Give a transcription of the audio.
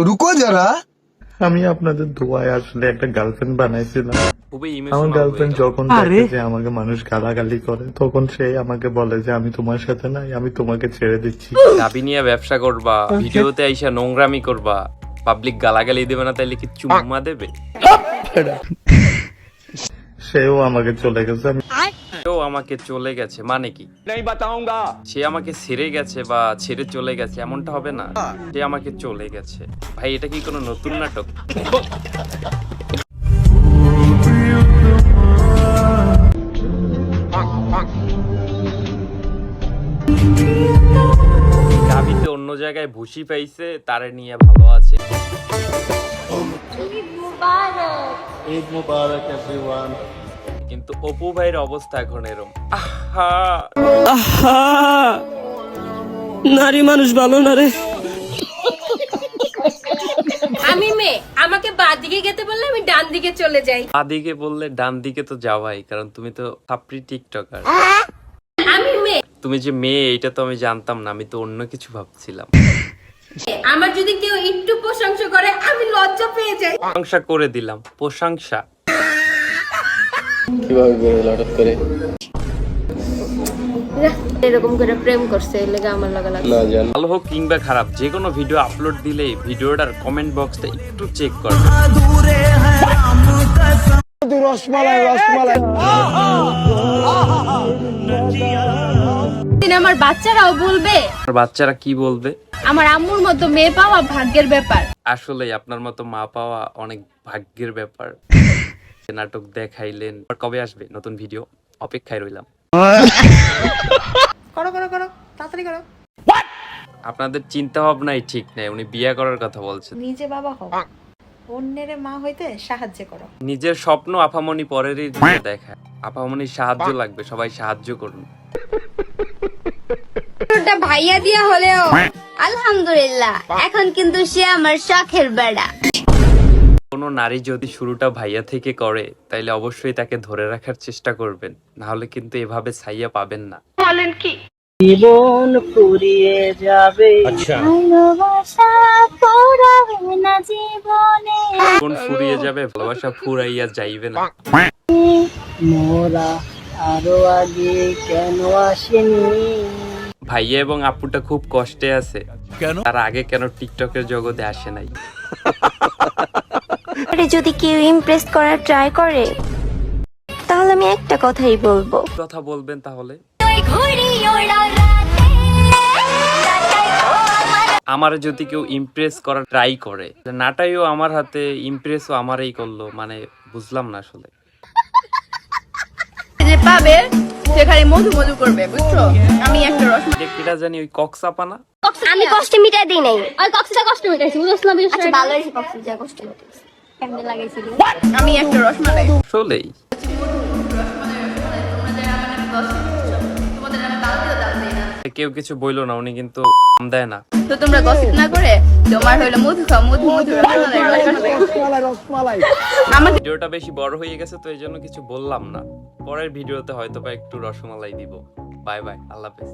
रुको जरा। আমি আপনাদের দোয়ায় আসলে একটা গার্লফ্রেন্ড বানাইছিলাম। খুবই আমার ইমোশনাল গার্লফ্রেন্ড যখন দেখে যে আমাকে মানুষ গালাগালি করে, তখন সে আমাকে বলে যে আমি তোমার সাথে নাই, আমি তোমাকে ছেড়ে দিচ্ছি। দাবি নিয়ে ব্যবসা করবা, ভিডিওতে আইসা নোংরামি করবা, পাবলিক গালাগালি দেবে না, তাইলে কি চুম্মা দেবে? সেও আমাকে চলে গেছে। কেউ আমাকে চলে গেছে মানে কি? সে আমাকে ছেড়ে গেছে বা ছেড়ে চলে গেছে এমনটা হবে না, সে আমাকে চলে গেছে। ভাই এটা কি কোনো নতুন নাটক? গাবিতে অন্য জায়গায় ভুসি পাইছে, তারে নিয়ে ভালো আছে। ঈদ মুবারক এভরিওয়ান। কিন্তু অপু ভাইয়ের অবস্থা এখন এরম। নারী মানুষ ভালো না রে। আমি মেয়ে, আমাকে বাঁ দিকে যেতে বললে আমি ডান দিকে চলে যাই। বাঁ দিকে বললে ডান দিকে তো যাওয়াই, কারণ তুমি তো ছাপড়ি টিকটকার। আমি মেয়ে, তুমি যে মেয়ে এটা তো আমি জানতাম না, আমি তো অন্য কিছু ভাবছিলাম। আমার যদি কেউ একটু প্রশংসা করে আমি লজ্জা পেয়ে যাই। প্রশংসা করে দিলাম, প্রশংসা। কিভাবে বেরোল হঠাৎ করে? এরকম করে প্রেম করছে, এর লেগে আমার লাগা লাগে। না জান। ভালো হোক কিংবা খারাপ, যে কোনো ভিডিও আপলোড দিলেই ভিডিওটার কমেন্ট বক্সটা একটু চেক করবে। আমার বাচ্চারাও বলবে, আর বাচ্চারা কি বলবে? আমার আম্মুর মতো মেয়ে পাওয়া ভাগ্যের ব্যাপার। আসলে আপনার মতো মা পাওয়া অনেক ভাগ্যের ব্যাপার। নাটক দেখাইলেন, আর কবে আসবে নতুন ভিডিও? অপেক্ষায় রইলাম। করো করো করো, তাড়াতাড়ি করো। আপনাদের চিন্তা ভাবনাই ঠিক নাই, উনি বিয়ে করার কথা বলছেন। নিজে বাবা হও, অন্যের মা হইতে সাহায্য করো। নিজের স্বপ্ন আপামনি পরেরই দিকে দেখায়। আপামনির সাহায্য লাগবে, সবাই সাহায্য করুন। ওটা ভাইয়া দিয়া হলেও আলহামদুলিল্লাহ, এখন কিন্তু সে আমার শখের বেড়া। কোনো নারী যদি শুরুটা ভাইয়া থেকে করে, তাইলে অবশ্যই তাকে ধরে রাখার চেষ্টা করবেন, না হলে কিন্তু এভাবে ছাইয়া পাবেন না। বলেন কি? জীবন ফুরিয়ে যাবে। ভালোবাসা পোড়াবে না জীবনে, কোন ফুরিয়ে যাবে, ভালোবাসা ফুরাইয়া যাইবে না। মোরা আরো আগে কেন আসেনি? ভাইয়া এবং আপুটা খুব কষ্টে আছে, তার আগে কেন টিকটকের জগতে আসে নাই? যদি কেউ ইমপ্রেস করার ট্রাই করে, তাহলে আমি একটা কথাই বলবো। কথা বলবেন তাহলে? আমার যদি কেউ ইমপ্রেস করার ট্রাই করে, নাটাইও আমার হাতে, ইমপ্রেসও আমারই করলো, মানে বুঝলাম না আসলে। যে পাবে সেখানে মধু মধু করবে, বুঝছো? আমি একটা কিটা জানি ওই কক্সাপা না? আমি কষ্ট মিটাই দিই নাই, ওই কষ্টটা কষ্ট মিটাইছি, বুঝছ না? আচ্ছা ভালো হইছে, কষ্টটা কষ্ট মিটাইছি। কেমনে লাগাইছিলি? আমি একটা রসমালাই। আসলেই কেউ কিছু বইলো না, উনি কিন্তু দাম দেয় না। তো তোমরা গসিপ না করে তোমার হইলো মধু খাও, মধু মধু রসমালাই। আমার ভিডিওটা বেশি বড় হয়ে গেছে তো এই জন্য কিছু বললাম না। পরের ভিডিওতে হয়তো বা একটু রসমালাই দিব। বাই বাই, আল্লাহ হাফেজ।